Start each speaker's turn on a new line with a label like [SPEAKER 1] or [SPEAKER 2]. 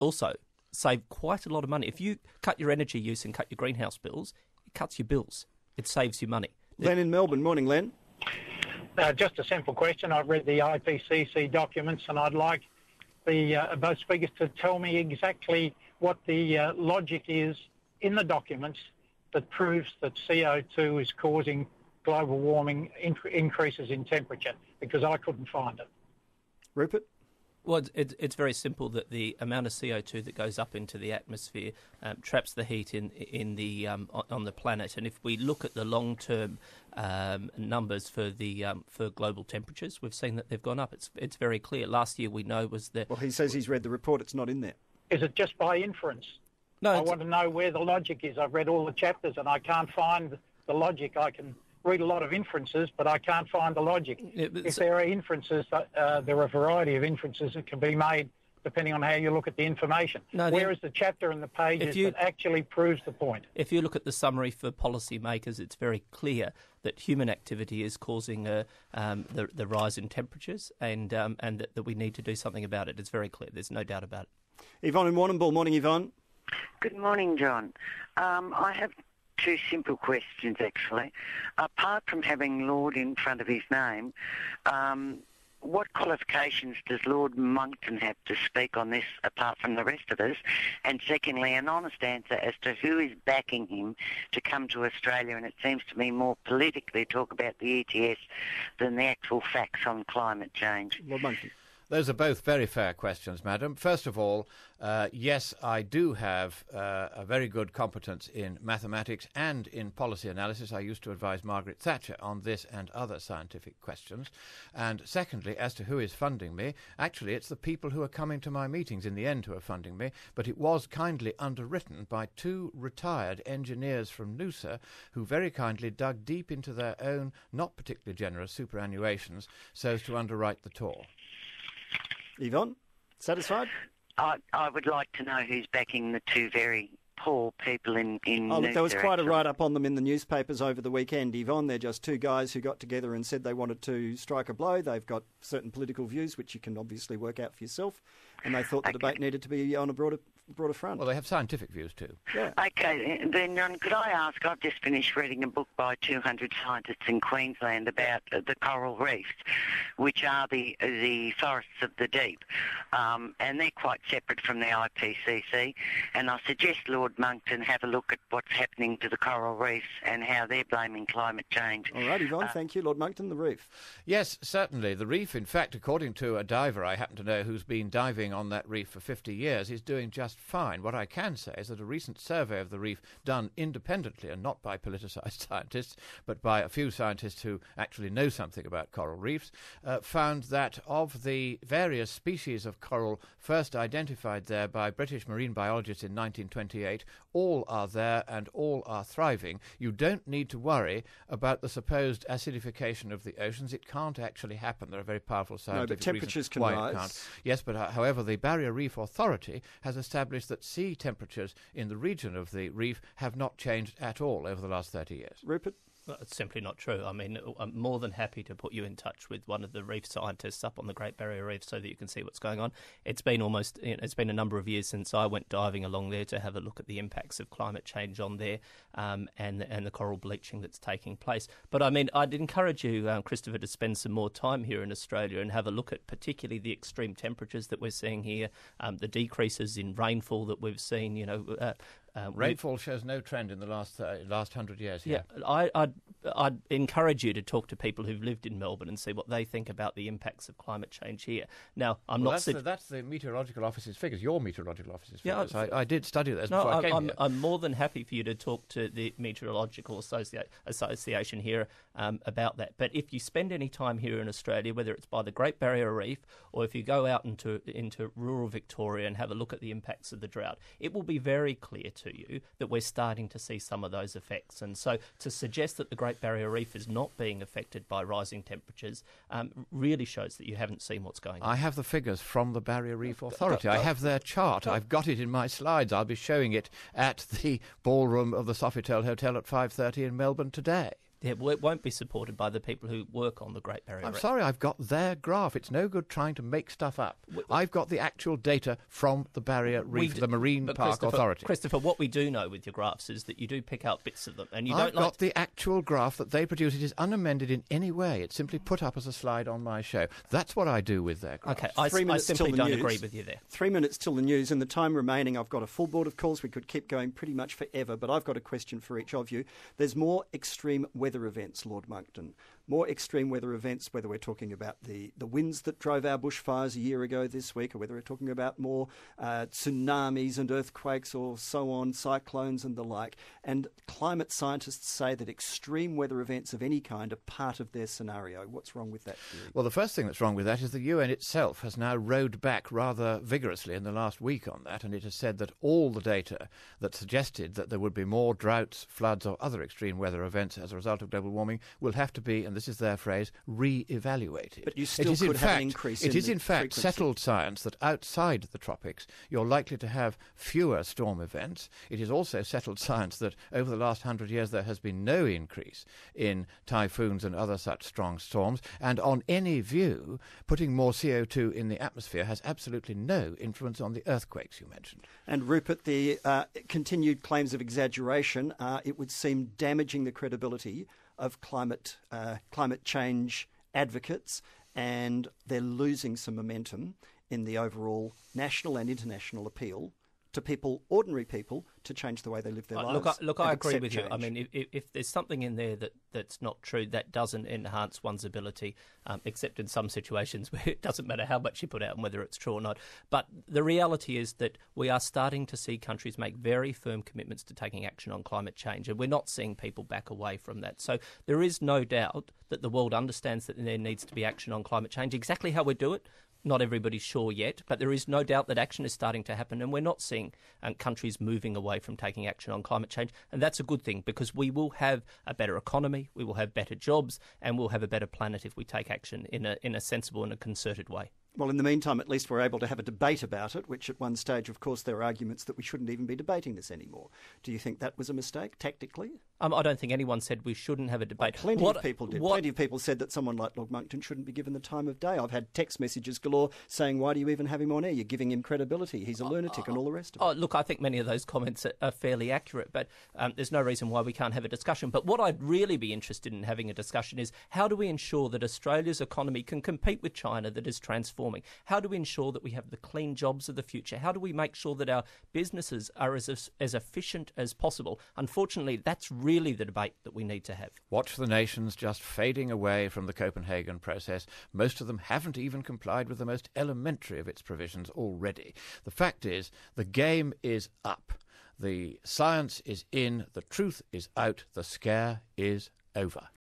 [SPEAKER 1] also save quite a lot of money. If you cut your energy use and cut your greenhouse bills, it cuts your bills. It saves you money.
[SPEAKER 2] Len in Melbourne. Morning, Len.
[SPEAKER 3] Just a simple question. I've read the IPCC documents, and I'd like both speakers to tell me exactly what the logic is in the documents that proves that CO2 is causing global warming increases in temperature, because I couldn't find it.
[SPEAKER 2] Rupert?
[SPEAKER 1] Well, it's very simple that the amount of CO2 that goes up into the atmosphere traps the heat in the on the planet, and if we look at the long-term numbers for global temperatures, we've seen that they've gone up. It's very clear. Last year we know was that.
[SPEAKER 2] Well, he says he's read the report. It's not in there.
[SPEAKER 3] Is it just by inference?
[SPEAKER 1] No,
[SPEAKER 3] I want to know where the logic is. I've read all the chapters and I can't find the logic. I can read a lot of inferences, but I can't find the logic. If there are inferences, there are a variety of inferences that can be made depending on how you look at the information. Where is the chapter and the pages that actually proves the point? If
[SPEAKER 1] you look at the summary for policymakers, it's very clear that human activity is causing the rise in temperatures, and that we need to do something about it. It's very clear. There's no doubt about it.
[SPEAKER 2] Yvonne in Warrnambool. Morning, Yvonne.
[SPEAKER 4] Good morning, John. I have two simple questions, actually. Apart from having Lord in front of his name, what qualifications does Lord Monckton have to speak on this apart from the rest of us? And secondly, an honest answer as to who is backing him to come to Australia, and it seems to me more politically talk about the ETS than the actual facts on climate change.
[SPEAKER 2] Lord Monckton.
[SPEAKER 5] Those are both very fair questions, madam. First of all, yes, I do have a very good competence in mathematics and in policy analysis. I used to advise Margaret Thatcher on this and other scientific questions. And secondly, as to who is funding me, actually it's the people who are coming to my meetings in the end who are funding me, but it was kindly underwritten by two retired engineers from Noosa who very kindly dug deep into their own not particularly generous superannuations so as to underwrite the tour.
[SPEAKER 2] Yvonne, satisfied?
[SPEAKER 4] I would like to know who's backing the two very poor people in Noosa.
[SPEAKER 2] There was quite a write-up on them in the newspapers over the weekend, Yvonne. They're just two guys who got together and said they wanted to strike a blow. They've got certain political views, which you can obviously work out for yourself, and they thought the debate needed to be on a broader front.
[SPEAKER 5] Well, they have scientific views too.
[SPEAKER 2] Yeah.
[SPEAKER 4] Okay, then, John, could I ask, I've just finished reading a book by 200 scientists in Queensland about the coral reefs, which are the forests of the deep, and they're quite separate from the IPCC, and I suggest Lord Monckton have a look at what's happening to the coral reefs and how they're blaming climate change.
[SPEAKER 2] All right, Yvonne, thank you. Lord Monckton, the reef.
[SPEAKER 5] Yes, certainly. The reef, in fact, according to a diver I happen to know who's been diving on that reef for 50 years, is doing just fine. What I can say is that a recent survey of the reef done independently and not by politicised scientists, but by a few scientists who actually know something about coral reefs, found that of the various species of coral first identified there by British marine biologists in 1928, all are there and all are thriving. You don't need to worry about the supposed acidification of the oceans. It can't actually happen. There are very powerful scientific
[SPEAKER 2] but temperatures can
[SPEAKER 5] why
[SPEAKER 2] rise.
[SPEAKER 5] It can't. Yes, but however, the Barrier Reef Authority has established that sea temperatures in the region of the reef have not changed at all over the last 30 years.
[SPEAKER 2] Rupert?
[SPEAKER 1] Well, it's simply not true. I mean, I'm more than happy to put you in touch with one of the reef scientists up on the Great Barrier Reef so that you can see what's going on. It's been it's been a number of years since I went diving along there to have a look at the impacts of climate change on there and the coral bleaching that's taking place. But I mean, I'd encourage you, Christopher, to spend some more time here in Australia and have a look at particularly the extreme temperatures that we're seeing here, the decreases in rainfall that we've seen,
[SPEAKER 5] rainfall shows no trend in the last 100 years here.
[SPEAKER 1] Yeah, I'd encourage you to talk to people who've lived in Melbourne and see what they think about the impacts of climate change here. Now, that's
[SPEAKER 5] the Meteorological Office's figures, your Meteorological Office's figures. I did study those before I came here.
[SPEAKER 1] I'm more than happy for you to talk to the Meteorological Association here about that. But if you spend any time here in Australia, whether it's by the Great Barrier Reef or if you go out into rural Victoria and have a look at the impacts of the drought, it will be very clear to you that we're starting to see some of those effects. And so to suggest that the Great Barrier Reef is not being affected by rising temperatures really shows that you haven't seen what's going on.
[SPEAKER 5] I have the figures from the Barrier Reef Authority. I have their chart. I've got it in my slides. I'll be showing it at the ballroom of the Sofitel Hotel at 5:30 in Melbourne today.
[SPEAKER 1] Yeah, well, it won't be supported by the people who work on the Great Barrier Reef.
[SPEAKER 5] I'm sorry, I've got their graph. It's no good trying to make stuff up. I've got the actual data from the Barrier Reef, the Marine Park Authority.
[SPEAKER 1] Christopher, what we do know with your graphs is that you do pick out bits of them, and
[SPEAKER 5] I've got the actual graph that they produce. It is unamended in any way. It's simply put up as a slide on my show. That's what I do with their graphs.
[SPEAKER 1] Okay, I simply don't agree with you there.
[SPEAKER 2] 3 minutes till the news. In the time remaining, I've got a full board of calls. We could keep going pretty much forever, but I've got a question for each of you. There's more extreme weather events, Lord Monckton. More extreme weather events, whether we're talking about the winds that drove our bushfires a year ago this week, or whether we're talking about more tsunamis and earthquakes or so on, cyclones and the like. And climate scientists say that extreme weather events of any kind are part of their scenario. What's wrong with that theory?
[SPEAKER 5] Well, the first thing that's wrong with that is the UN itself has now rowed back rather vigorously in the last week on that, and it has said that all the data that suggested that there would be more droughts, floods or other extreme weather events as a result of global warming will have to be, and this is their phrase, re-evaluated.
[SPEAKER 2] But you still could have an increase in
[SPEAKER 5] It is in fact
[SPEAKER 2] frequency.
[SPEAKER 5] settled science that outside the tropics you're likely to have fewer storm events. It is also settled science that over the last 100 years there has been no increase in typhoons and other such strong storms, and on any view, putting more CO2 in the atmosphere has absolutely no influence on the earthquakes you mentioned.
[SPEAKER 2] And Rupert, the continued claims of exaggeration, it would seem damaging the credibility of climate change advocates, and they're losing some momentum in the overall national and international appeal to people, ordinary people, to change the way they live their lives.
[SPEAKER 1] Look, I agree with you. I mean, if there's something in there that's not true, that doesn't enhance one's ability, except in some situations where it doesn't matter how much you put out and whether it's true or not. But the reality is that we are starting to see countries make very firm commitments to taking action on climate change, and we're not seeing people back away from that. So there is no doubt that the world understands that there needs to be action on climate change. Exactly how we do it, not everybody's sure yet, but there is no doubt that action is starting to happen, and we're not seeing countries moving away from taking action on climate change. And that's a good thing, because we will have a better economy, we will have better jobs, and we'll have a better planet if we take action in a sensible and a concerted way.
[SPEAKER 2] Well, in the meantime, at least we're able to have a debate about it, which at one stage, of course, there are arguments that we shouldn't even be debating this anymore. Do you think that was a mistake, tactically?
[SPEAKER 1] I don't think anyone said we shouldn't have a debate.
[SPEAKER 2] Well, plenty of people did. Plenty of people said that someone like Lord Monckton shouldn't be given the time of day. I've had text messages galore saying, why do you even have him on air? You're giving him credibility. He's a lunatic and all the rest of it.
[SPEAKER 1] Look, I think many of those comments are fairly accurate, but there's no reason why we can't have a discussion. But what I'd really be interested in having a discussion is, how do we ensure that Australia's economy can compete with China that is transforming? How do we ensure that we have the clean jobs of the future? How do we make sure that our businesses are as efficient as possible? Unfortunately, that's really the debate that we need to have.
[SPEAKER 5] Watch the nations just fading away from the Copenhagen process. Most of them haven't even complied with the most elementary of its provisions already. The fact is, the game is up. The science is in, the truth is out, the scare is over.